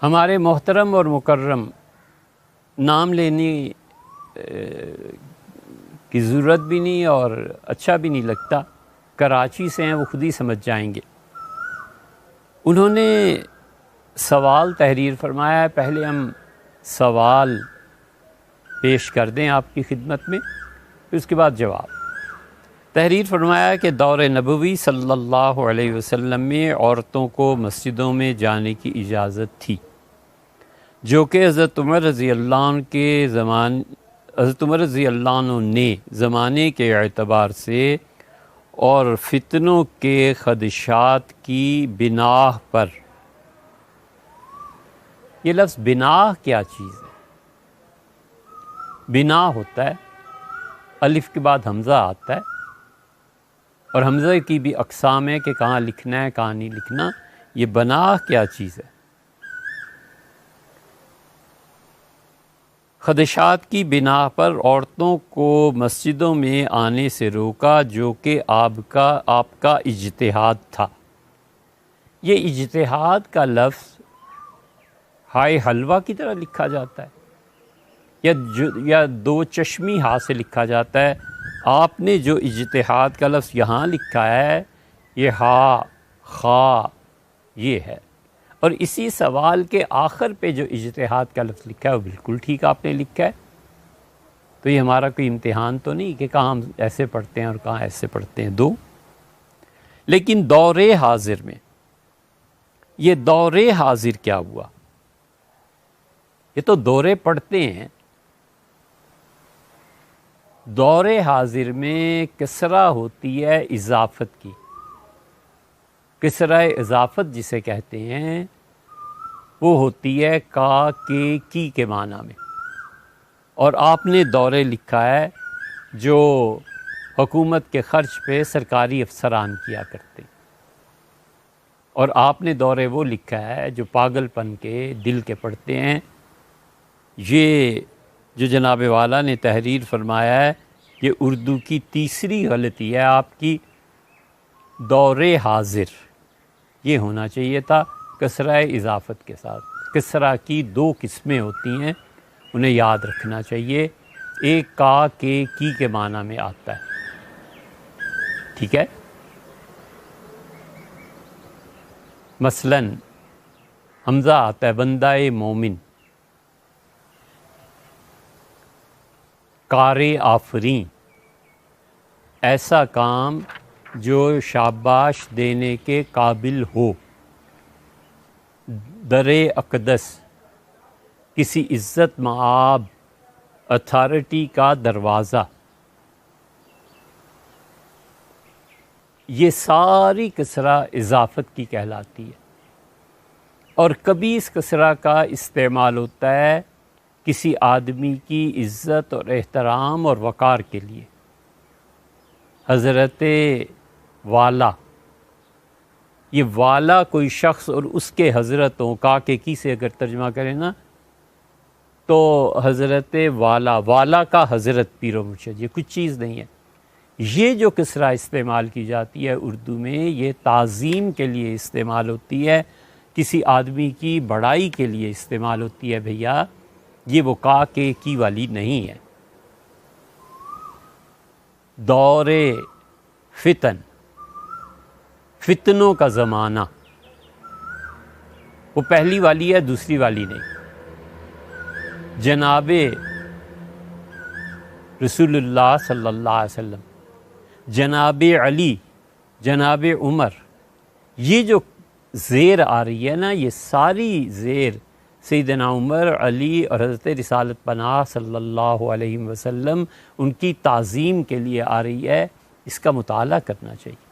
ہمارے محترم اور مکرم نام لینے کی ضرورت بھی نہیں اور اچھا بھی نہیں لگتا، کراچی سے ہیں، وہ خود ہی سمجھ جائیں گے۔ انہوں نے سوال تحریر فرمایا ہے، پہلے ہم سوال پیش کر دیں آپ کی خدمت میں، پھر اس کے بعد جواب۔ تحریر فرمایا کہ دور نبوی صلی اللہ علیہ وسلم میں عورتوں کو مسجدوں میں جانے کی اجازت تھی، جو کہ حضرت عمر رضی اللہ عنہ نے زمانے کے اعتبار سے اور فتنوں کے خدشات کی بنا پر، یہ لفظ بنا کیا چیز ہے؟ بنا ہوتا ہے، الف کے بعد حمزہ آتا ہے، اور حمزہ کی بھی اقسام ہے کہ کہاں لکھنا ہے کہاں نہیں لکھنا۔ یہ بنا کیا چیز ہے؟ خدشات کی بنا پر عورتوں کو مسجدوں میں آنے سے روکا، جو کہ آپ کا اجتہاد تھا۔ یہ اجتہاد کا لفظ ہائے حلوہ کی طرح لکھا جاتا ہے یا دو چشمی ہا سے لکھا جاتا ہے؟ آپ نے جو اجتہاد کا لفظ یہاں لکھا ہے، یہ ہا خا یہ ہے، اور اسی سوال کے آخر پہ جو اجتہاد کا لفظ لکھا ہے وہ بالکل ٹھیک آپ نے لکھا ہے۔ تو یہ ہمارا کوئی امتحان تو نہیں کہ کہاں ہم ایسے پڑھتے ہیں اور کہاں ایسے پڑھتے ہیں، دو۔ لیکن دور حاضر میں یہ دور حاضر کیا ہوا؟ یہ تو دورے پڑھتے ہیں، دور حاضر میں کسرہ ہوتی ہے اضافت کی، کسرہ اضافت جسے کہتے ہیں وہ ہوتی ہے کا کی معنی میں، اور آپ نے دورے لکھا ہے جو حکومت کے خرچ پہ سرکاری افسران کیا کرتے، اور آپ نے دورے وہ لکھا ہے جو پاگل پن کے دل کے پڑھتے ہیں۔ یہ جو جناب والا نے تحریر فرمایا ہے، یہ اردو کی تیسری غلطی ہے آپ کی۔ دور حاضر یہ ہونا چاہیے تھا کسرہ اضافت کے ساتھ۔ کسرہ کی دو قسمیں ہوتی ہیں، انہیں یاد رکھنا چاہیے۔ ایک کا کے معنی میں آتا ہے، ٹھیک ہے؟ مثلا حمزہ آتا ہے بندہ مومن، کار آفریں، ایسا کام جو شاباش دینے کے قابل ہو۔ در اقدس، کسی عزت مآب اتھارٹی کا دروازہ۔ یہ ساری کسرہ اضافت کی کہلاتی ہے، اور کبھی اس کسرہ کا استعمال ہوتا ہے کسی آدمی کی عزت اور احترام اور وقار کے لیے۔ حضرت والا، یہ والا کوئی شخص اور اس کے حضرتوں کا کی سے اگر ترجمہ کریں نا تو حضرت والا کا حضرت پیر و مرشد، یہ کچھ چیز نہیں ہے۔ یہ جو کسرہ استعمال کی جاتی ہے اردو میں، یہ تعظیم کے لیے استعمال ہوتی ہے، کسی آدمی کی بڑائی کے لیے استعمال ہوتی ہے بھیا، یہ وہ کا کی والی نہیں ہے۔ دور فتن، فتنوں کا زمانہ، وہ پہلی والی ہے دوسری والی نہیں۔ جناب رسول اللہ صلی اللہ علیہ وسلم، جناب علی، جناب عمر، یہ جو زیر آ رہی ہے نا، یہ ساری زیر سیدنا عمر، علی اور حضرت رسالت پناہ صلی اللہ علیہ وسلم ان کی تعظیم کے لیے آ رہی ہے، اس کا مطالعہ کرنا چاہیے۔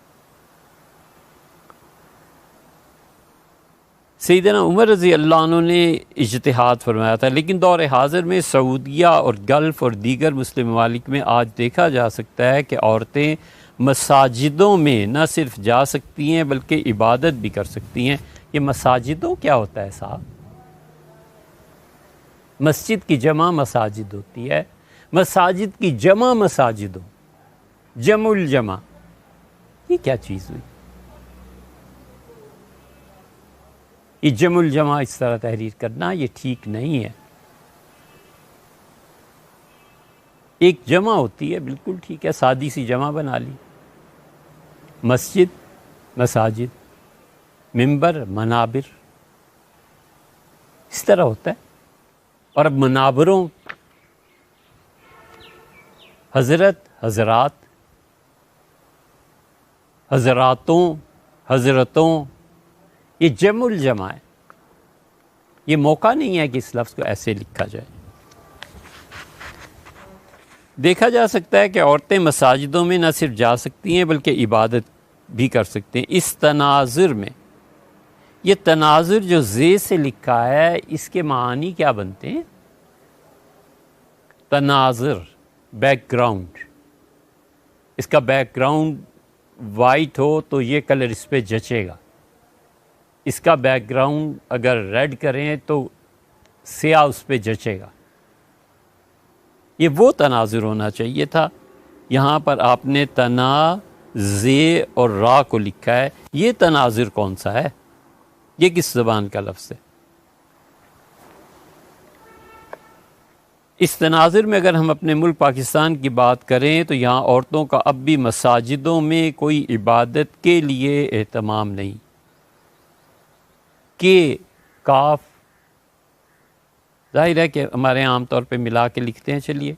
سیدنا عمر رضی اللہ عنہ نے اجتہاد فرمایا تھا، لیکن دور حاضر میں سعودیہ اور گلف اور دیگر مسلم ممالک میں آج دیکھا جا سکتا ہے کہ عورتیں مساجدوں میں نہ صرف جا سکتی ہیں بلکہ عبادت بھی کر سکتی ہیں۔ یہ مساجدوں کیا ہوتا ہے صاحب؟ مسجد کی جمع مساجد ہوتی ہے، مساجد کی جمع مساجدوں، جمع الجمع، یہ کیا چیز ہوئی؟ کہ جمع الجمع اس طرح تحریر کرنا یہ ٹھیک نہیں ہے. ایک جمع ہوتی ہے بالکل ٹھیک ہے، سادی سی جمع بنا لی، مسجد مساجد، منبر منابر، اس طرح ہوتا ہے. اور اب منابروں، حضرت حضرات، حضراتوں حضرتوں، یہ جمع الجمع ہے. یہ موقع نہیں ہے کہ اس لفظ کو ایسے لکھا جائے. دیکھا جا سکتا ہے کہ عورتیں مساجدوں میں نہ صرف جا سکتی ہیں بلکہ عبادت بھی کر سکتے ہیں. اس تناظر میں، یہ تناظر جو زے سے لکھا ہے اس کے معنی کیا بنتے ہیں؟ تناظر، بیک گراؤنڈ. اس کا بیک گراؤنڈ وائٹ ہو تو یہ کلر اس پہ جچے گا. اس کا بیک گراؤنڈ اگر ریڈ کریں تو سیاہ اس پہ جچے گا. یہ وہ تناظر ہونا چاہیے تھا. یہاں پر آپ نے تنا، زے اور را کو لکھا ہے. یہ تناظر کون سا ہے؟ یہ کس زبان کا لفظ ہے؟ اس تناظر میں اگر ہم اپنے ملک پاکستان کی بات کریں تو یہاں عورتوں کا اب بھی مساجدوں میں کوئی عبادت کے لیے اہتمام نہیں. کہ کاف ظاہر ہے کہ ہمارے عام طور پہ ملا کے لکھتے ہیں. چلیے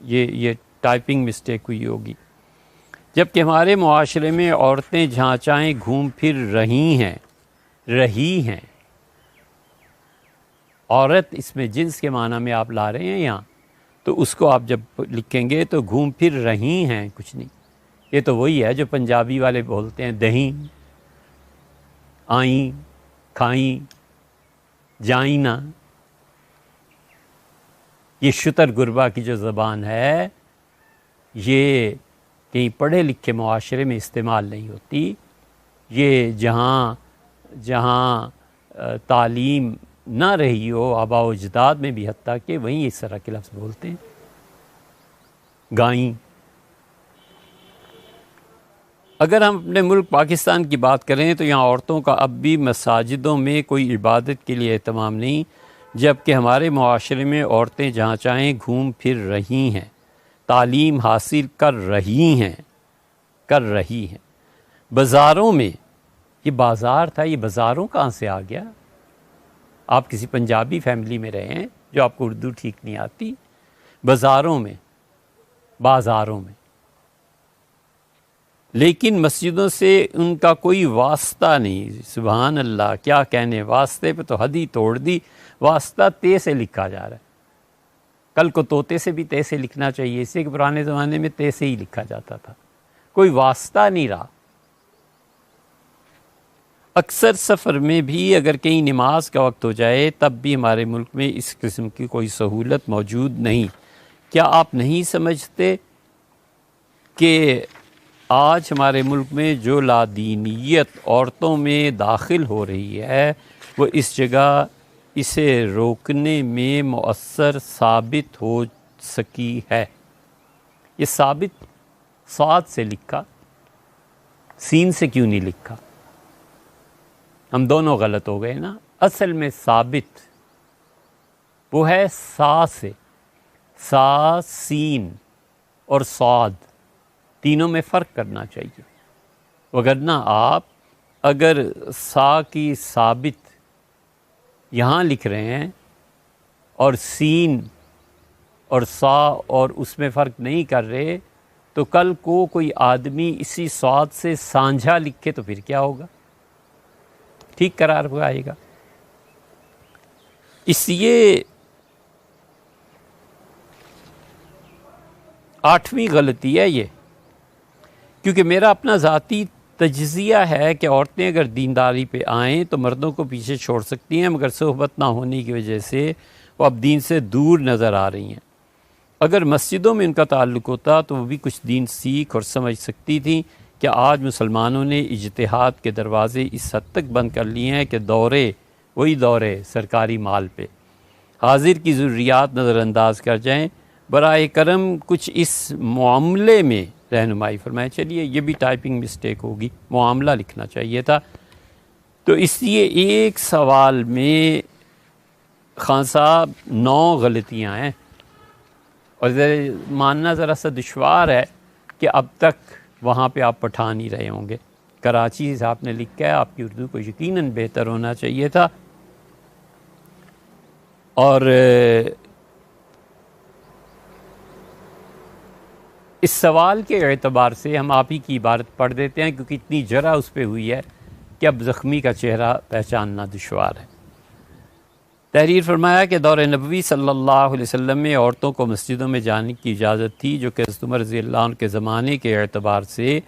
یہ ٹائپنگ مسٹیک ہوئی ہوگی. جبکہ ہمارے معاشرے میں عورتیں جہاں چاہیں گھوم پھر رہی ہیں. عورت اس میں جنس کے معنی میں آپ لا رہے ہیں یہاں، تو اس کو آپ جب لکھیں گے تو گھوم پھر رہی ہیں کچھ نہیں. یہ تو وہی ہے جو پنجابی والے بولتے ہیں دہیں، آئیں، کھائیں، جائیں نہ. یہ شتر گربا کی جو زبان ہے یہ کہیں پڑھے لکھے معاشرے میں استعمال نہیں ہوتی. یہ جہاں تعلیم نہ رہی ہو، آباء و اجداد میں بھی حتیٰ کہ وہیں اس طرح کے لفظ بولتے ہیں. گائیں. اگر ہم اپنے ملک پاکستان کی بات کریں تو یہاں عورتوں کا اب بھی مساجدوں میں کوئی عبادت کے لیے اہتمام نہیں، جبکہ ہمارے معاشرے میں عورتیں جہاں چاہیں گھوم پھر رہی ہیں، تعلیم حاصل کر رہی ہیں. بازاروں میں، یہ بازار تھا، یہ بازاروں کہاں سے آ گیا؟ آپ کسی پنجابی فیملی میں رہے ہیں جو آپ کو اردو ٹھیک نہیں آتی. بازاروں میں، لیکن مسجدوں سے ان کا کوئی واسطہ نہیں. سبحان اللہ، کیا کہنے، واسطے پہ تو حد ہی توڑ دی. واسطہ تے سے لکھا جا رہا ہے. کل کو طوطے سے بھی تے سے لکھنا چاہیے، اس سے کہ پرانے زمانے میں تے سے ہی لکھا جاتا تھا. کوئی واسطہ نہیں رہا. اکثر سفر میں بھی اگر کہیں نماز کا وقت ہو جائے تب بھی ہمارے ملک میں اس قسم کی کوئی سہولت موجود نہیں. کیا آپ نہیں سمجھتے کہ آج ہمارے ملک میں جو لادینیت عورتوں میں داخل ہو رہی ہے وہ اس جگہ اسے روکنے میں مؤثر ثابت ہو سکی ہے؟ یہ ثابت صاد سے لکھا، سین سے کیوں نہیں لکھا؟ ہم دونوں غلط ہو گئے نا. اصل میں ثابت وہ ہے سا سے. سا، سین اور صاد، تینوں میں فرق کرنا چاہیے. وگرنہ آپ اگر سا کی ثابت یہاں لکھ رہے ہیں اور سین اور سا اور اس میں فرق نہیں کر رہے تو کل کو کوئی آدمی اسی صاد سے سانجھا لکھے تو پھر کیا ہوگا؟ ٹھیک قرار آئے گا. اس لیے 8ویں غلطی ہے یہ، کیونکہ میرا اپنا ذاتی تجزیہ ہے کہ عورتیں اگر دینداری پہ آئیں تو مردوں کو پیچھے چھوڑ سکتی ہیں، مگر صحبت نہ ہونے کی وجہ سے وہ اب دین سے دور نظر آ رہی ہیں. اگر مسجدوں میں ان کا تعلق ہوتا تو وہ بھی کچھ دین سیکھ اور سمجھ سکتی تھیں. کہ آج مسلمانوں نے اجتہاد کے دروازے اس حد تک بند کر لیے ہیں کہ وہی دورے سرکاری مال پہ حاضر کی ضروریات نظر انداز کر جائیں. برائے کرم کچھ اس معاملے میں رہنمائی فرمائیں. چلیے یہ بھی ٹائپنگ مسٹیک ہوگی، معاملہ لکھنا چاہیے تھا. تو اس لیے ایک سوال میں خان صاحب 9 غلطیاں ہیں، اور ماننا ذرا سا دشوار ہے کہ اب تک وہاں پہ آپ پٹھا نہیں رہے ہوں گے۔ کراچی سے آپ نے لکھا ہے، آپ کی اردو کو یقیناً بہتر ہونا چاہیے تھا، اور اس سوال کے اعتبار سے ہم آپ ہی کی عبارت پڑھ دیتے ہیں، کیونکہ اتنی جرح اس پہ ہوئی ہے کہ اب زخمی کا چہرہ پہچاننا دشوار ہے۔ تحریر فرمایا کہ دور نبوی صلی اللہ علیہ وسلم میں عورتوں کو مسجدوں میں جانے کی اجازت تھی، جو کہ حضرت عمر رضی اللہ عنہ کے زمانے کے اعتبار سے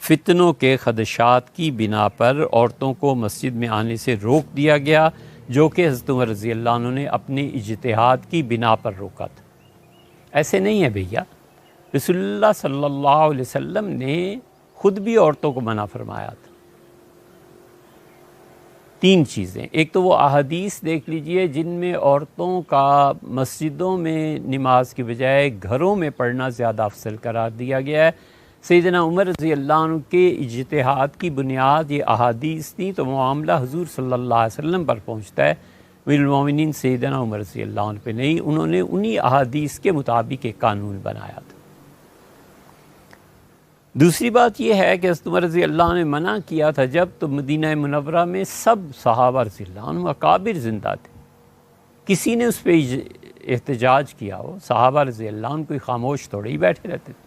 فتنوں کے خدشات کی بنا پر عورتوں کو مسجد میں آنے سے روک دیا گیا، جو کہ حضرت عمر رضی اللہ عنہ نے اپنے اجتہاد کی بنا پر روکا تھا۔ ایسے نہیں ہے بھیا، رسول اللہ صلی اللہ علیہ وسلم نے خود بھی عورتوں کو منع فرمایا تھا۔ 3 چیزیں، ایک تو وہ احادیث دیکھ لیجئے جن میں عورتوں کا مسجدوں میں نماز کی بجائے گھروں میں پڑھنا زیادہ افضل قرار دیا گیا ہے۔ سیدنا عمر رضی اللہ عنہ کے اجتہاد کی بنیاد یہ احادیث تھیں، تو معاملہ حضور صلی اللہ علیہ وسلم پر پہنچتا ہے، امیر المومنین سیدنا عمر رضی اللہ عنہ پہ نہیں۔ انہوں نے انہی احادیث کے مطابق ایک قانون بنایا تھا۔ دوسری بات یہ ہے کہ حضرت عمر رضی اللہ عنہ نے منع کیا تھا جب تو مدینہ منورہ میں سب صحابہ رضی اللہ عنہ اکابر زندہ تھے، کسی نے اس پہ احتجاج کیا ہو، صحابہ رضی اللہ عنہ کوئی خاموش تھوڑے ہی بیٹھے رہتے تھے۔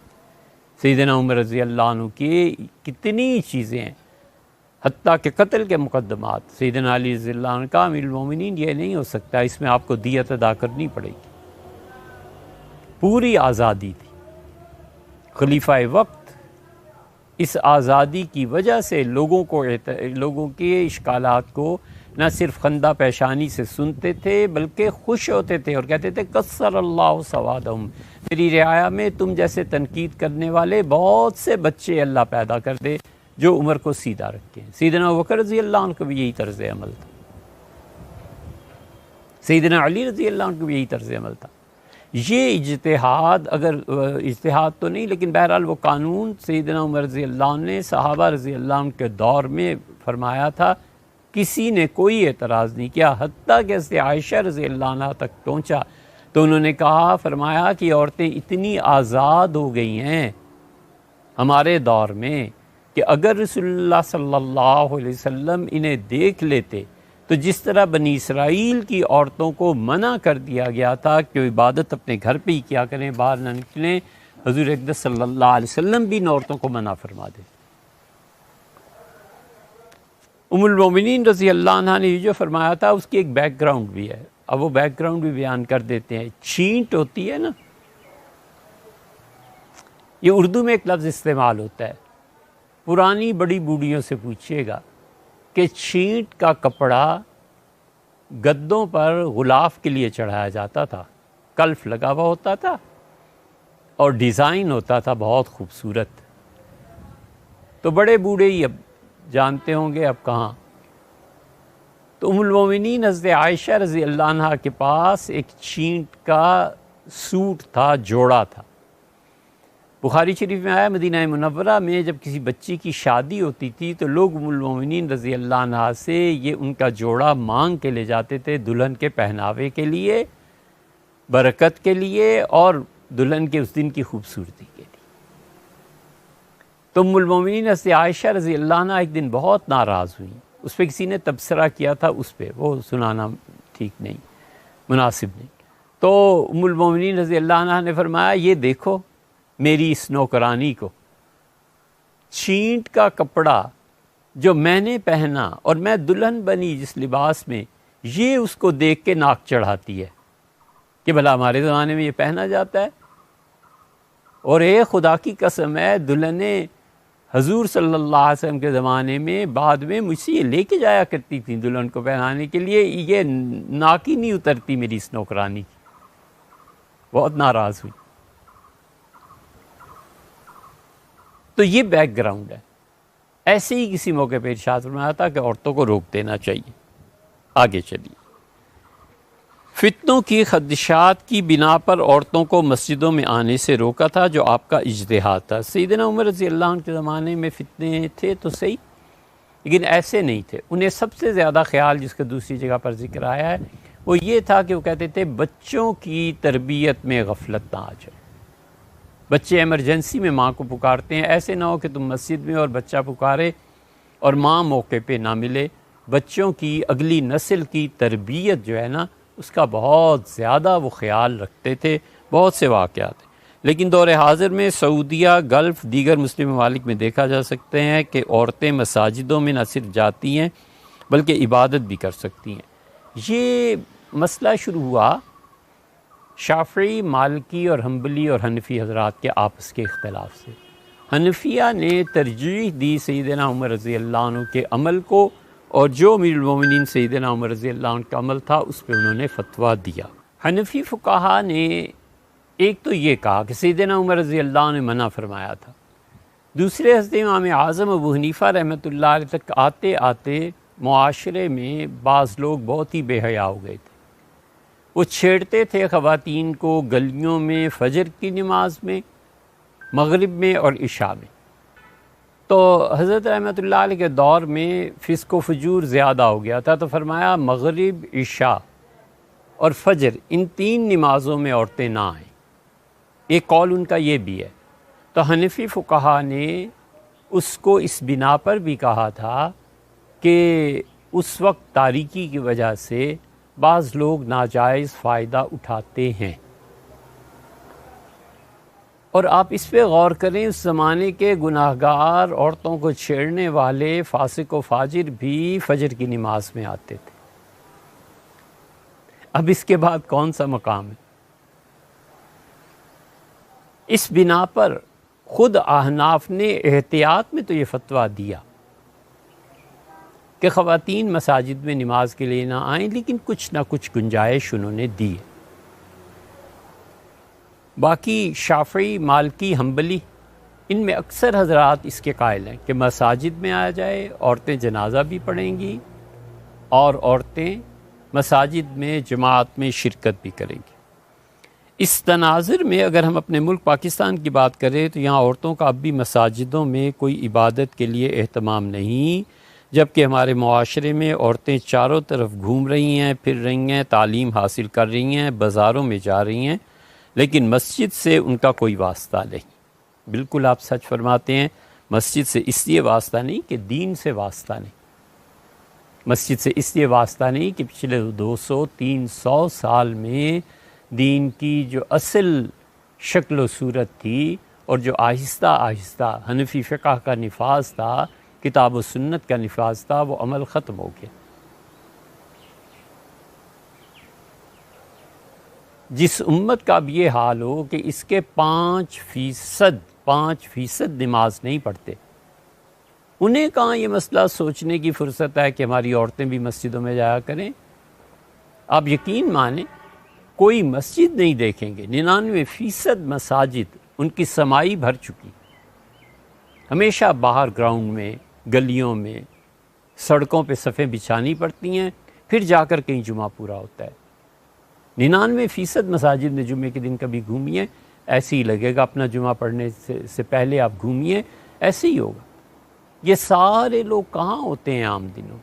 سیدنا عمر رضی اللہ عنہ کی کتنی چیزیں ہیں، حتیٰ کہ قتل کے مقدمات، سیدنا علی رضی اللہ عنہ کا امیر المومنین یہ نہیں ہو سکتا، اس میں آپ کو دیت ادا کرنی پڑے گی۔ پوری آزادی تھی، خلیفہ وقت اس آزادی کی وجہ سے لوگوں کے اشکالات کو نہ صرف خندہ پیشانی سے سنتے تھے بلکہ خوش ہوتے تھے اور کہتے تھے کثر اللہ سوادہم، میری رعایا میں تم جیسے تنقید کرنے والے بہت سے بچے اللہ پیدا کر دے جو عمر کو سیدھا رکھیں۔ سیدنا ابوبکر رضی اللہ عنہ کو بھی یہی طرز عمل تھا، سیدنا علی رضی اللہ عنہ کو بھی یہی طرز عمل تھا۔ یہ اجتہاد، اگر اجتہاد تو نہیں لیکن بہرحال وہ قانون سیدنا عمر رضی اللہ عنہ نے صحابہ رضی اللہ عنہ کے دور میں فرمایا تھا، کسی نے کوئی اعتراض نہیں کیا، حتیٰ کہ حضرت عائشہ رضی اللہ عنہ تک پہنچا تو انہوں نے کہا، فرمایا کہ عورتیں اتنی آزاد ہو گئی ہیں ہمارے دور میں کہ اگر رسول اللہ صلی اللہ علیہ وسلم انہیں دیکھ لیتے تو جس طرح بنی اسرائیل کی عورتوں کو منع کر دیا گیا تھا کہ وہ عبادت اپنے گھر پہ ہی کیا کریں، باہر نہ نکلیں، حضور اقدس صلی اللہ علیہ وسلم بھی ان عورتوں کو منع فرما دے۔ ام المومنین رضی اللہ عنہ نے یہ جو فرمایا تھا اس کی ایک بیک گراؤنڈ بھی ہے، اب وہ بیک گراؤنڈ بھی بیان کر دیتے ہیں۔ چھینٹ ہوتی ہے نا، یہ اردو میں ایک لفظ استعمال ہوتا ہے، پرانی بڑی بوڑھیوں سے پوچھیے گا کہ چھینٹ کا کپڑا گدوں پر غلاف کے لیے چڑھایا جاتا تھا، کلف لگا ہوا ہوتا تھا اور ڈیزائن ہوتا تھا بہت خوبصورت، تو بڑے بوڑھے ہی اب جانتے ہوں گے اب کہاں۔ تو ام المومنین حضرت عائشہ رضی اللہ عنہ کے پاس ایک چھینٹ کا سوٹ تھا، جوڑا تھا۔ بخاری شریف میں آیا، مدینہ منورہ میں جب کسی بچی کی شادی ہوتی تھی تو لوگ ام المومنین رضی اللہ عنہ سے یہ ان کا جوڑا مانگ کے لے جاتے تھے، دلہن کے پہناوے کے لیے، برکت کے لیے اور دلہن کے اس دن کی خوبصورتی کے لیے۔ تو ام المومنین حضرت عائشہ رضی اللہ عنہ ایک دن بہت ناراض ہوئی، اس پہ کسی نے تبصرہ کیا تھا، اس پہ وہ سنانا ٹھیک نہیں، مناسب نہیں۔ تو ام المومنین رضی اللہ عنہ نے فرمایا، یہ دیکھو میری اس نوکرانی کو، چھینٹ کا کپڑا جو میں نے پہنا اور میں دلہن بنی جس لباس میں، یہ اس کو دیکھ کے ناک چڑھاتی ہے کہ بھلا ہمارے زمانے میں یہ پہنا جاتا ہے۔ اور اے خدا کی قسم ہے، دلہنیں حضور صلی اللہ علیہ وسلم کے زمانے میں بعد میں مجھ سے یہ لے کے جایا کرتی تھیں دلہن کو پہنانے کے لیے، یہ ناک ہی نہیں اترتی میری اس نوکرانی کی۔ بہت ناراض ہوئی۔ تو یہ بیک گراؤنڈ ہے۔ ایسے ہی کسی موقع پہ ارشاد فرمایا تھا کہ عورتوں کو روک دینا چاہیے۔ آگے چلیے، فتنوں کی خدشات کی بنا پر عورتوں کو مسجدوں میں آنے سے روکا تھا جو آپ کا اجتہاد تھا۔ سیدنا عمر رضی اللہ عنہ کے زمانے میں فتنے تھے تو صحیح، لیکن ایسے نہیں تھے. انہیں سب سے زیادہ خیال جس کا دوسری جگہ پر ذکر آیا ہے وہ یہ تھا کہ وہ کہتے تھے بچوں کی تربیت میں غفلت نہ آ جائے. بچے ایمرجنسی میں ماں کو پکارتے ہیں، ایسے نہ ہو کہ تم مسجد میں اور بچہ پکارے اور ماں موقع پہ نہ ملے. بچوں کی اگلی نسل کی تربیت جو ہے نا اس کا بہت زیادہ وہ خیال رکھتے تھے. بہت سے واقعات ہیں، لیکن دور حاضر میں سعودیہ، گلف، دیگر مسلم ممالک میں دیکھا جا سکتے ہیں کہ عورتیں مساجدوں میں نہ صرف جاتی ہیں بلکہ عبادت بھی کر سکتی ہیں. یہ مسئلہ شروع ہوا شافعی، مالکی اور حنبلی اور حنفی حضرات کے آپس کے اختلاف سے. حنفیہ نے ترجیح دی سیدنا عمر رضی اللہ عنہ کے عمل کو، اور جو امیر المومنین سیدنا عمر رضی اللہ عنہ کا عمل تھا اس پہ انہوں نے فتویٰ دیا. حنفی فقہا نے ایک تو یہ کہا کہ سیدنا عمر رضی اللہ عنہ نے منع فرمایا تھا. دوسرے حضرت امام اعظم ابو حنیفہ رحمۃ اللہ علیہ تک آتے آتے معاشرے میں بعض لوگ بہت ہی بے حیا ہو گئے تھے. وہ چھیڑتے تھے خواتین کو گلیوں میں، فجر کی نماز میں، مغرب میں اور عشاء میں. تو حضرت رحمۃ اللہ علیہ کے دور میں فسق و فجور زیادہ ہو گیا تھا، تو فرمایا مغرب، عشاء اور فجر ان 3 نمازوں میں عورتیں نہ آئیں. ایک قول ان کا یہ بھی ہے. تو حنفی فقہا نے اس کو اس بنا پر بھی کہا تھا کہ اس وقت تاریکی کی وجہ سے بعض لوگ ناجائز فائدہ اٹھاتے ہیں. اور آپ اس پہ غور کریں، اس زمانے کے گناہ گار، عورتوں کو چھیڑنے والے، فاسق و فاجر بھی فجر کی نماز میں آتے تھے. اب اس کے بعد کون سا مقام ہے؟ اس بنا پر خود احناف نے احتیاط میں تو یہ فتویٰ دیا کہ خواتین مساجد میں نماز کے لیے نہ آئیں، لیکن کچھ نہ کچھ گنجائش انہوں نے دی. باقی شافعی، مالکی، حنبلی ان میں اکثر حضرات اس کے قائل ہیں کہ مساجد میں آیا جائے، عورتیں جنازہ بھی پڑھیں گی اور عورتیں مساجد میں جماعت میں شرکت بھی کریں گی. اس تناظر میں اگر ہم اپنے ملک پاکستان کی بات کریں تو یہاں عورتوں کا اب بھی مساجدوں میں کوئی عبادت کے لیے اہتمام نہیں، جبکہ ہمارے معاشرے میں عورتیں چاروں طرف گھوم رہی ہیں، پھر رہی ہیں، تعلیم حاصل کر رہی ہیں، بازاروں میں جا رہی ہیں، لیکن مسجد سے ان کا کوئی واسطہ نہیں. بالکل آپ سچ فرماتے ہیں، مسجد سے اس لیے واسطہ نہیں کہ دین سے واسطہ نہیں. مسجد سے اس لیے واسطہ نہیں کہ پچھلے 200-300 سال میں دین کی جو اصل شکل و صورت تھی اور جو آہستہ آہستہ حنفی فقہ کا نفاذ تھا، کتاب و سنت کا نفاذ تھا، وہ عمل ختم ہو گیا. جس امت کا بھی یہ حال ہو کہ اس کے 5% نماز نہیں پڑھتے، انہیں کہاں یہ مسئلہ سوچنے کی فرصت ہے کہ ہماری عورتیں بھی مسجدوں میں جایا کریں. آپ یقین مانیں کوئی مسجد نہیں دیکھیں گے، 99% مساجد ان کی سمائی بھر چکی. ہمیشہ باہر گراؤنڈ میں، گلیوں میں، سڑکوں پہ صفیں بچھانی پڑتی ہیں، پھر جا کر کہیں جمعہ پورا ہوتا ہے. 99% مساجد میں جمعے کے دن کبھی گھومیے، ایسے ہی لگے گا اپنا جمعہ پڑھنے سے پہلے آپ گھومیے، ایسے ہی ہوگا. یہ سارے لوگ کہاں ہوتے ہیں عام دنوں؟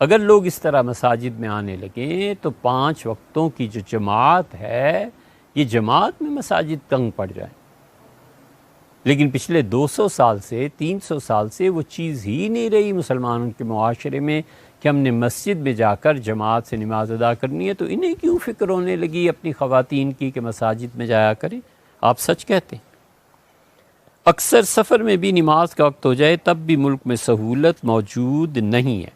اگر لوگ اس طرح مساجد میں آنے لگیں تو 5 وقتوں کی جو جماعت ہے، یہ جماعت میں مساجد تنگ پڑ جائیں. لیکن پچھلے 200 سال سے، 300 سال سے وہ چیز ہی نہیں رہی مسلمانوں کے معاشرے میں کہ ہم نے مسجد میں جا کر جماعت سے نماز ادا کرنی ہے. تو انہیں کیوں فکر ہونے لگی اپنی خواتین کی کہ مساجد میں جایا کریں؟ آپ سچ کہتے ہیں. اکثر سفر میں بھی نماز کا وقت ہو جائے تب بھی ملک میں سہولت موجود نہیں ہے.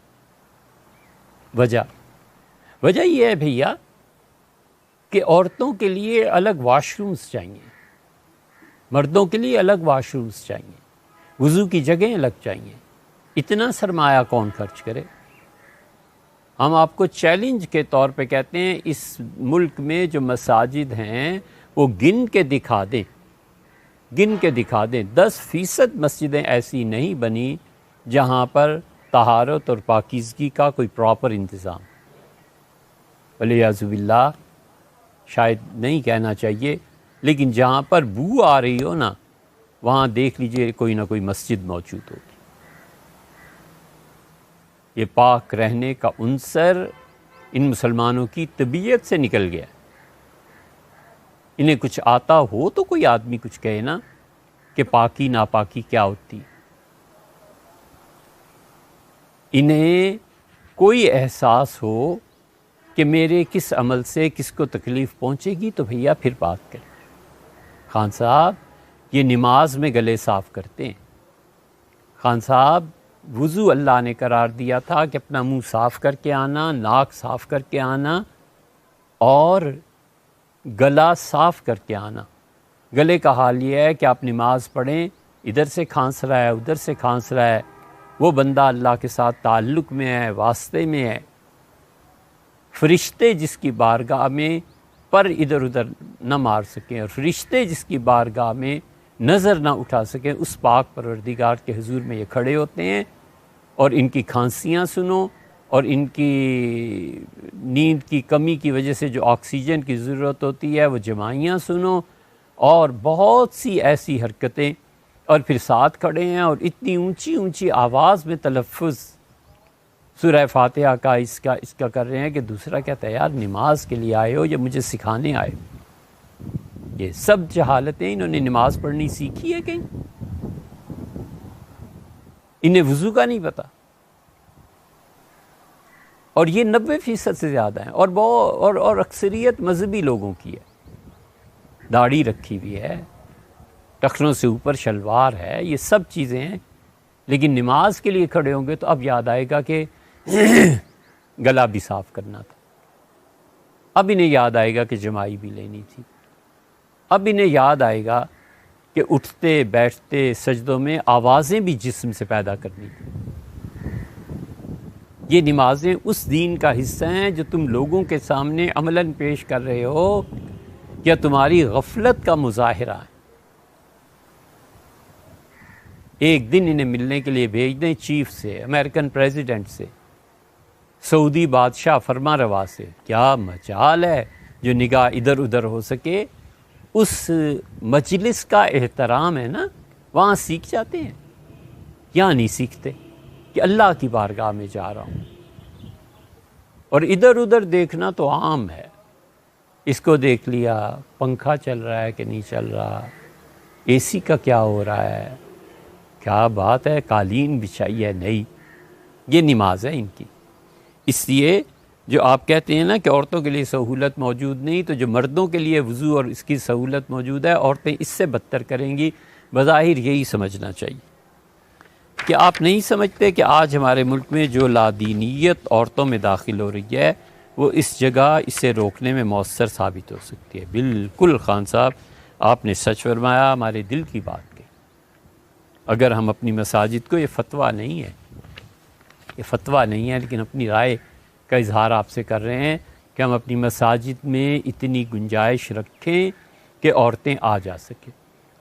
وجہ یہ ہے بھیا کہ عورتوں کے لیے الگ واش رومز چاہیے، مردوں کے لیے الگ واش رومز چاہیے، وضو کی جگہیں الگ چاہیے. اتنا سرمایہ کون خرچ کرے؟ ہم آپ کو چیلنج کے طور پہ کہتے ہیں اس ملک میں جو مساجد ہیں وہ گن کے دکھا دیں 10% مسجدیں ایسی نہیں بنی جہاں پر طہارت اور پاکیزگی کا کوئی پراپر انتظام. ولیعوذ باللہ، شاید نہیں کہنا چاہیے، لیکن جہاں پر بو آ رہی ہو نا، وہاں دیکھ لیجئے کوئی نہ کوئی مسجد موجود ہوگی. یہ پاک رہنے کا عنصر ان مسلمانوں کی طبیعت سے نکل گیا. انہیں کچھ آتا ہو تو کوئی آدمی کچھ کہے نا کہ پاکی ناپاکی کیا ہوتی. انہیں کوئی احساس ہو کہ میرے کس عمل سے کس کو تکلیف پہنچے گی تو بھیا پھر بات کریں. خان صاحب یہ نماز میں گلے صاف کرتے ہیں. خان صاحب وضو اللہ نے قرار دیا تھا کہ اپنا منہ صاف کر کے آنا، ناک صاف کر کے آنا اور گلا صاف کر کے آنا. گلے کا حال یہ ہے کہ آپ نماز پڑھیں، ادھر سے کھانس رہا ہے ادھر سے کھانس رہا ہے، وہ بندہ اللہ کے ساتھ تعلق میں ہے، واسطے میں ہے. فرشتے جس کی بارگاہ میں پر ادھر ادھر نہ مار سکیں اور فرشتے جس کی بارگاہ میں نظر نہ اٹھا سکیں، اس پاک پروردگار کے حضور میں یہ کھڑے ہوتے ہیں اور ان کی کھانسیاں سنو اور ان کی نیند کی کمی کی وجہ سے جو آکسیجن کی ضرورت ہوتی ہے وہ جمائیاں سنو اور بہت سی ایسی حرکتیں، اور پھر ساتھ کھڑے ہیں اور اتنی اونچی اونچی آواز میں تلفظ سورہ فاتحہ کا اس کا کر رہے ہیں کہ دوسرا کہتا ہے یار نماز کے لیے آئے ہو یا مجھے سکھانے آئے ہو. یہ سب جہالتیں انہوں نے نماز پڑھنی سیکھی ہے کہیں؟ انہیں وضو کا نہیں پتا. اور یہ 90% سے زیادہ ہیں اور اکثریت مذہبی لوگوں کی ہے. داڑھی رکھی ہوئی ہے، ٹخنوں سے اوپر شلوار ہے، یہ سب چیزیں ہیں، لیکن نماز کے لیے کھڑے ہوں گے تو اب یاد آئے گا کہ گلا بھی صاف کرنا تھا. اب انہیں یاد آئے گا کہ جمائی بھی لینی تھی. اب انہیں یاد آئے گا کہ اٹھتے بیٹھتے سجدوں میں آوازیں بھی جسم سے پیدا کرنی تھی. یہ نمازیں اس دین کا حصہ ہیں جو تم لوگوں کے سامنے عملاً پیش کر رہے ہو یا تمہاری غفلت کا مظاہرہ ہے. ایک دن انہیں ملنے کے لیے بھیج دیں چیف سے، امریکن پریزیڈنٹ سے، سعودی بادشاہ فرما روا سے، کیا مجال ہے جو نگاہ ادھر ادھر ہو سکے. اس مجلس کا احترام ہے نا، وہاں سیکھ جاتے ہیں. یہاں نہیں سیکھتے کہ اللہ کی بارگاہ میں جا رہا ہوں. اور ادھر ادھر دیکھنا تو عام ہے، اس کو دیکھ لیا، پنکھا چل رہا ہے کہ نہیں چل رہا، اے سی کا کیا ہو رہا ہے، کیا بات ہے، قالین بچھائی ہے نہیں. یہ نماز ہے ان کی. اس لیے جو آپ کہتے ہیں نا کہ عورتوں کے لیے سہولت موجود نہیں، تو جو مردوں کے لیے وضو اور اس کی سہولت موجود ہے، عورتیں اس سے بدتر کریں گی. بظاہر یہی سمجھنا چاہیے کہ آپ نہیں سمجھتے کہ آج ہمارے ملک میں جو لادینیت عورتوں میں داخل ہو رہی ہے وہ اس جگہ اسے روکنے میں مؤثر ثابت ہو سکتی ہے. بالکل خان صاحب آپ نے سچ فرمایا، ہمارے دل کی بات کہ اگر ہم اپنی مساجد کو، یہ فتویٰ نہیں ہے، یہ فتویٰ نہیں ہے، لیکن اپنی رائے کا اظہار آپ سے کر رہے ہیں کہ ہم اپنی مساجد میں اتنی گنجائش رکھیں کہ عورتیں آ جا سکیں،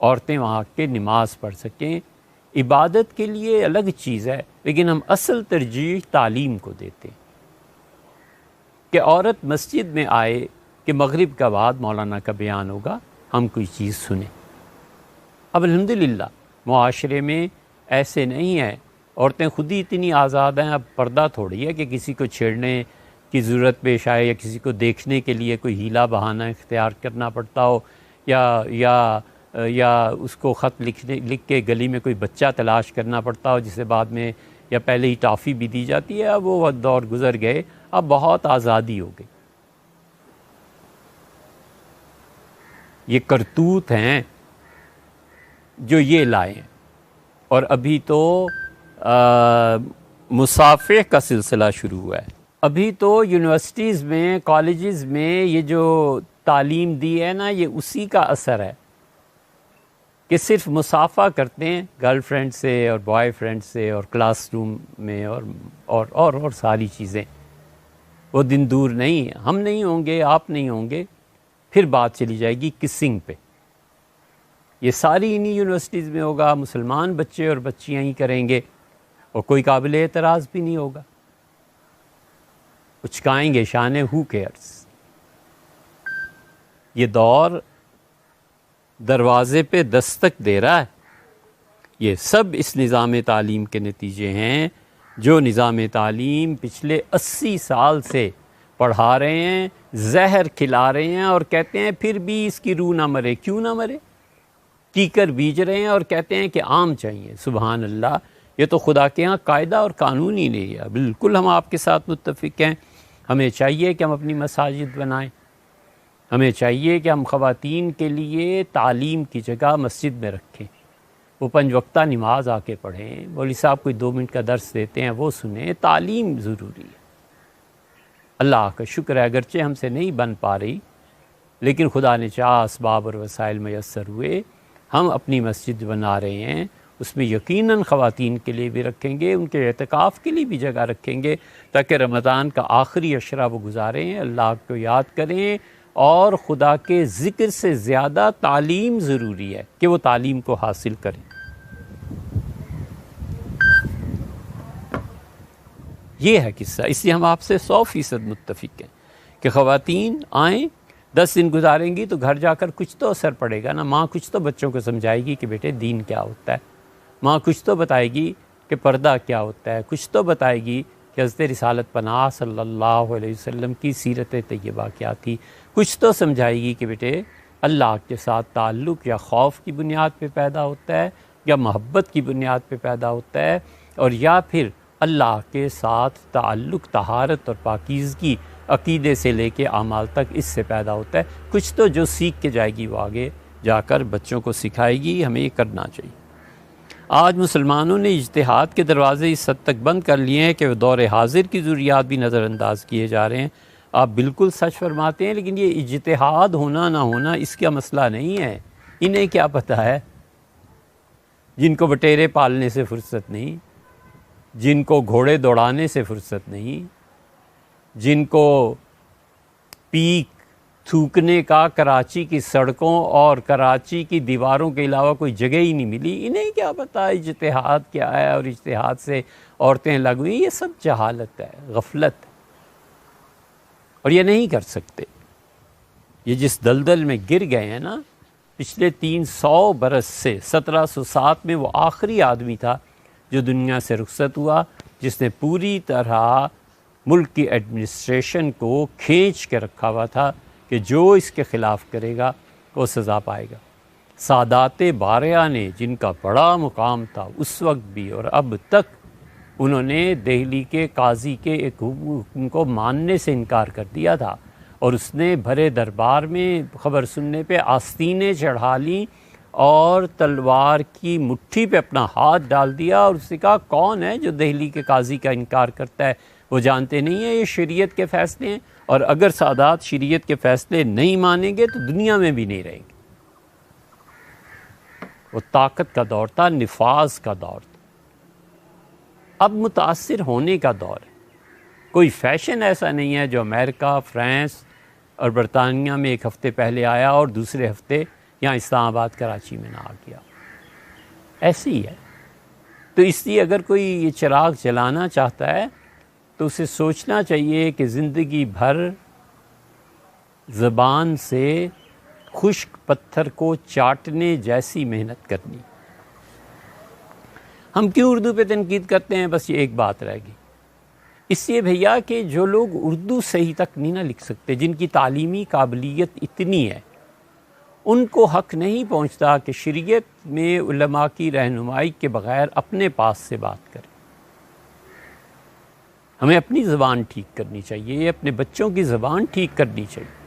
عورتیں وہاں کے نماز پڑھ سکیں. عبادت کے لیے الگ چیز ہے، لیکن ہم اصل ترجیح تعلیم کو دیتے ہیں کہ عورت مسجد میں آئے کہ مغرب کا بعد مولانا کا بیان ہوگا، ہم کوئی چیز سنیں. اب الحمدللہ معاشرے میں ایسے نہیں ہے، عورتیں خود ہی اتنی آزاد ہیں. اب پردہ تھوڑی ہے کہ کسی کو چھیڑنے کی ضرورت پیش آئے یا کسی کو دیکھنے کے لیے کوئی ہیلا بہانہ اختیار کرنا پڑتا ہو یا اس کو خط لکھ کے گلی میں کوئی بچہ تلاش کرنا پڑتا ہو جسے بعد میں یا پہلے ہی ٹافی بھی دی جاتی ہے. اب وہ دور گزر گئے، اب بہت آزادی ہو گئی. یہ کرتوت ہیں جو یہ لائے ہیں. اور ابھی تو مصافحہ کا سلسلہ شروع ہوا ہے. ابھی تو یونیورسٹیز میں، کالجز میں یہ جو تعلیم دی ہے نا، یہ اسی کا اثر ہے کہ صرف مصافحہ کرتے ہیں گرل فرینڈ سے اور بوائے فرینڈ سے اور کلاس روم میں اور ساری چیزیں. وہ دن دور نہیں، ہم نہیں ہوں گے، آپ نہیں ہوں گے، پھر بات چلی جائے گی کسنگ پہ. یہ ساری انہی یونیورسٹیز میں ہوگا، مسلمان بچے اور بچیاں ہی کریں گے اور کوئی قابل اعتراض بھی نہیں ہوگا. اچکائیں گے شانے ہو کیئرس. یہ دور دروازے پہ دستک دے رہا ہے. یہ سب اس نظام تعلیم کے نتیجے ہیں جو نظام تعلیم پچھلے 80 سال سے پڑھا رہے ہیں، زہر کھلا رہے ہیں اور کہتے ہیں پھر بھی اس کی روح نہ مرے. کیوں نہ مرے؟ کیکر بیج رہے ہیں اور کہتے ہیں کہ عام چاہیے. سبحان اللہ، یہ تو خدا کے ہاں قاعدہ اور قانون ہی نہیں ہے. بالکل ہم آپ کے ساتھ متفق ہیں. ہمیں چاہیے کہ ہم اپنی مساجد بنائیں، ہمیں چاہیے کہ ہم خواتین کے لیے تعلیم کی جگہ مسجد میں رکھیں، وہ 5 وقتہ نماز آ کے پڑھیں، مولوی صاحب کوئی 2 منٹ کا درس دیتے ہیں وہ سنیں. تعلیم ضروری ہے. اللہ کا شکر ہے اگرچہ ہم سے نہیں بن پا رہی، لیکن خدا نے چاہا اسباب اور وسائل میسر ہوئے، ہم اپنی مسجد بنا رہے ہیں. اس میں یقیناً خواتین کے لیے بھی رکھیں گے، ان کے اعتکاف کے لیے بھی جگہ رکھیں گے، تاکہ رمضان کا آخری عشرہ وہ گزاریں، اللہ کو یاد کریں. اور خدا کے ذکر سے زیادہ تعلیم ضروری ہے کہ وہ تعلیم کو حاصل کریں. یہ ہے قصہ. اس لیے ہم آپ سے 100% متفق ہیں کہ خواتین آئیں، 10 دن گزاریں گی تو گھر جا کر کچھ تو اثر پڑے گا نا. ماں کچھ تو بچوں کو سمجھائے گی کہ بیٹے دین کیا ہوتا ہے، ماں کچھ تو بتائے گی کہ پردہ کیا ہوتا ہے، کچھ تو بتائے گی کہ حضرت رسالت پناہ صلی اللہ علیہ وسلم کی سیرت طیبہ کیا تھی، کچھ تو سمجھائے گی کہ بیٹے اللہ کے ساتھ تعلق یا خوف کی بنیاد پہ پیدا ہوتا ہے، یا محبت کی بنیاد پہ پیدا ہوتا ہے، اور یا پھر اللہ کے ساتھ تعلق طہارت اور پاکیزگی عقیدے سے لے کے اعمال تک اس سے پیدا ہوتا ہے. کچھ تو جو سیکھ کے جائے گی وہ آگے جا کر بچوں کو سکھائے گی. ہمیں یہ کرنا چاہیے. آج مسلمانوں نے اجتہاد کے دروازے اس حد تک بند کر لیے ہیں کہ وہ دور حاضر کی ضروریات بھی نظر انداز کیے جا رہے ہیں. آپ بالکل سچ فرماتے ہیں، لیکن یہ اجتہاد ہونا نہ ہونا اس کا مسئلہ نہیں ہے. انہیں کیا پتہ ہے، جن کو بٹیرے پالنے سے فرصت نہیں، جن کو گھوڑے دوڑانے سے فرصت نہیں، جن کو پیک تھوکنے کا کراچی کی سڑکوں اور کراچی کی دیواروں کے علاوہ کوئی جگہ ہی نہیں ملی، انہیں کیا پتہ اجتہاد کیا ہے اور اجتہاد سے عورتیں لگ ہوئی. یہ سب جہالت ہے، غفلت ہے، اور یہ نہیں کر سکتے. یہ جس دلدل میں گر گئے ہیں نا پچھلے 300 برس سے، 1707 میں وہ آخری آدمی تھا جو دنیا سے رخصت ہوا جس نے پوری طرح ملک کی ایڈمنسٹریشن کو کھینچ کے رکھا ہوا تھا کہ جو اس کے خلاف کرے گا وہ سزا پائے گا. سادات باریہ نے، جن کا بڑا مقام تھا اس وقت بھی اور اب تک، انہوں نے دہلی کے قاضی کے ایک حکم کو ماننے سے انکار کر دیا تھا، اور اس نے بھرے دربار میں خبر سننے پہ آستینیں چڑھا لیں اور تلوار کی مٹھی پہ اپنا ہاتھ ڈال دیا، اور اس نے کہا کون ہے جو دہلی کے قاضی کا انکار کرتا ہے؟ وہ جانتے نہیں ہیں یہ شریعت کے فیصلے ہیں، اور اگر سادات شریعت کے فیصلے نہیں مانیں گے تو دنیا میں بھی نہیں رہیں گے. وہ طاقت کا دور تھا، نفاذ کا دور تھا. اب متاثر ہونے کا دور ہے. کوئی فیشن ایسا نہیں ہے جو امریکہ، فرانس اور برطانیہ میں ایک ہفتے پہلے آیا اور دوسرے ہفتے یہاں اسلام آباد کراچی میں نہ آ گیا. ایسی ہی ہے. تو اس لیے اگر کوئی یہ چراغ جلانا چاہتا ہے تو اسے سوچنا چاہیے کہ زندگی بھر زبان سے خشک پتھر کو چاٹنے جیسی محنت کرنی. ہم کیوں اردو پہ تنقید کرتے ہیں؟ بس یہ ایک بات رہ گئی. اس لیے بھیا کہ جو لوگ اردو صحیح تک نہیں نہ لکھ سکتے، جن کی تعلیمی قابلیت اتنی ہے، ان کو حق نہیں پہنچتا کہ شریعت میں علماء کی رہنمائی کے بغیر اپنے پاس سے بات کریں. ہمیں اپنی زبان ٹھیک کرنی چاہیے، اپنے بچوں کی زبان ٹھیک کرنی چاہیے.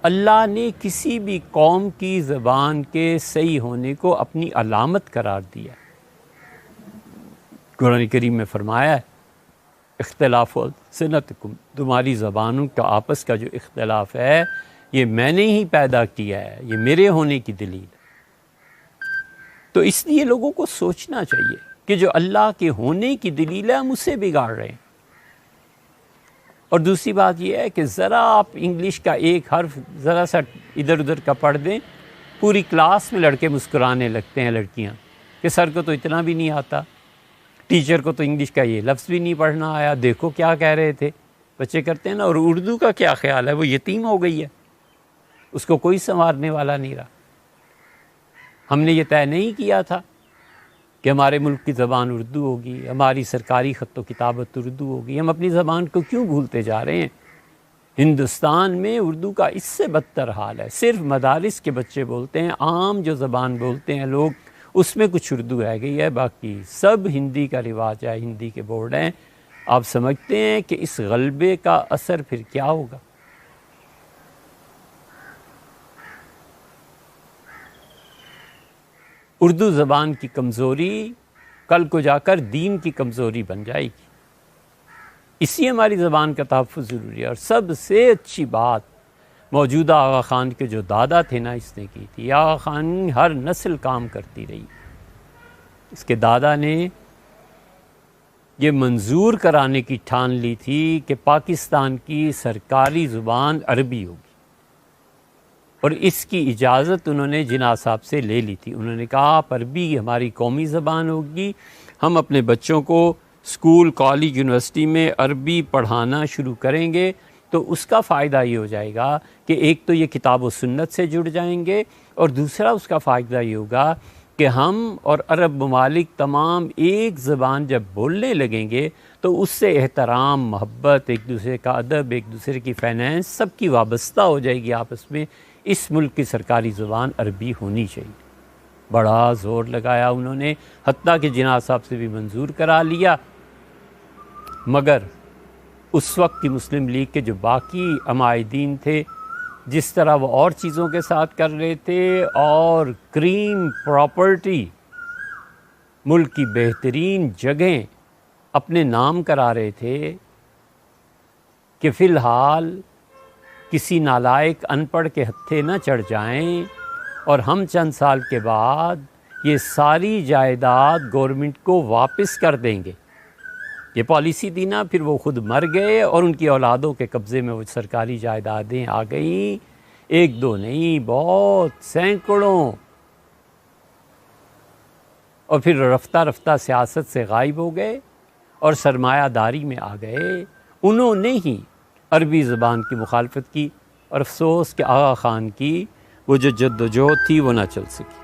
اللہ نے کسی بھی قوم کی زبان کے صحیح ہونے کو اپنی علامت قرار دیا. قرآن کریم میں فرمایا ہے اختلاف السنتکم، تمہاری زبانوں کا آپس کا جو اختلاف ہے یہ میں نے ہی پیدا کیا ہے، یہ میرے ہونے کی دلیل ہے. تو اس لیے لوگوں کو سوچنا چاہیے کہ جو اللہ کے ہونے کی دلیل ہے ہم اسے بگاڑ رہے ہیں. اور دوسری بات یہ ہے کہ ذرا آپ انگلش کا ایک حرف ذرا سا ادھر ادھر کا پڑھ دیں، پوری کلاس میں لڑکے مسکرانے لگتے ہیں، لڑکیاں، کہ سر کو تو اتنا بھی نہیں آتا، ٹیچر کو تو انگلش کا یہ لفظ بھی نہیں پڑھنا آیا، دیکھو کیا کہہ رہے تھے. بچے کرتے ہیں نا. اور اردو کا کیا خیال ہے؟ وہ یتیم ہو گئی ہے، اس کو کوئی سنوارنے والا نہیں رہا. ہم نے یہ طے نہیں کیا تھا کہ ہمارے ملک کی زبان اردو ہوگی، ہماری سرکاری خط و کتابت اردو ہوگی، ہم اپنی زبان کو کیوں بھولتے جا رہے ہیں؟ ہندوستان میں اردو کا اس سے بدتر حال ہے، صرف مدارس کے بچے بولتے ہیں، عام جو زبان بولتے ہیں لوگ اس میں کچھ اردو رہ گئی ہے، باقی سب ہندی کا رواج ہے، ہندی کے بورڈ ہیں۔ آپ سمجھتے ہیں کہ اس غلبے کا اثر پھر کیا ہوگا؟ اردو زبان کی کمزوری کل کو جا کر دین کی کمزوری بن جائے گی، اسی ہماری زبان کا تحفظ ضروری ہے۔ اور سب سے اچھی بات موجودہ آغا خان کے جو دادا تھے نا، اس نے کی تھی۔ آغا خان ہر نسل کام کرتی رہی، اس کے دادا نے یہ منظور کرانے کی ٹھان لی تھی کہ پاکستان کی سرکاری زبان عربی ہوگی، اور اس کی اجازت انہوں نے جناح صاحب سے لے لی تھی۔ انہوں نے کہا آپ عربی ہماری قومی زبان ہوگی، ہم اپنے بچوں کو اسکول، کالج، یونیورسٹی میں عربی پڑھانا شروع کریں گے تو اس کا فائدہ یہ ہو جائے گا کہ ایک تو یہ کتاب و سنت سے جڑ جائیں گے، اور دوسرا اس کا فائدہ یہ ہوگا کہ ہم اور عرب ممالک تمام ایک زبان جب بولنے لگیں گے تو اس سے احترام، محبت، ایک دوسرے کا ادب، ایک دوسرے کی فائنینس سب کی وابستہ ہو جائے گی آپس میں۔ اس ملک کی سرکاری زبان عربی ہونی چاہیے۔ بڑا زور لگایا انہوں نے، حتیٰ کہ جناح صاحب سے بھی منظور کرا لیا، مگر اس وقت کی مسلم لیگ کے جو باقی عمائدین تھے، جس طرح وہ اور چیزوں کے ساتھ کر رہے تھے اور کریم پراپرٹی، ملک کی بہترین جگہیں اپنے نام کرا رہے تھے، کہ فی الحال کسی نالائق ان پڑھ کے ہتھے نہ چڑھ جائیں اور ہم چند سال کے بعد یہ ساری جائیداد گورنمنٹ کو واپس کر دیں گے۔ یہ پالیسی دی نا، پھر وہ خود مر گئے اور ان کی اولادوں کے قبضے میں وہ سرکاری جائیدادیں آ گئیں، ایک دو نہیں، بہت، سینکڑوں، اور پھر رفتہ رفتہ سیاست سے غائب ہو گئے اور سرمایہ داری میں آ گئے۔ انہوں نے ہی عربی زبان کی مخالفت کی، اور افسوس کہ آغا خان کی وہ جو جد و جہد تھی وہ نہ چل سکی۔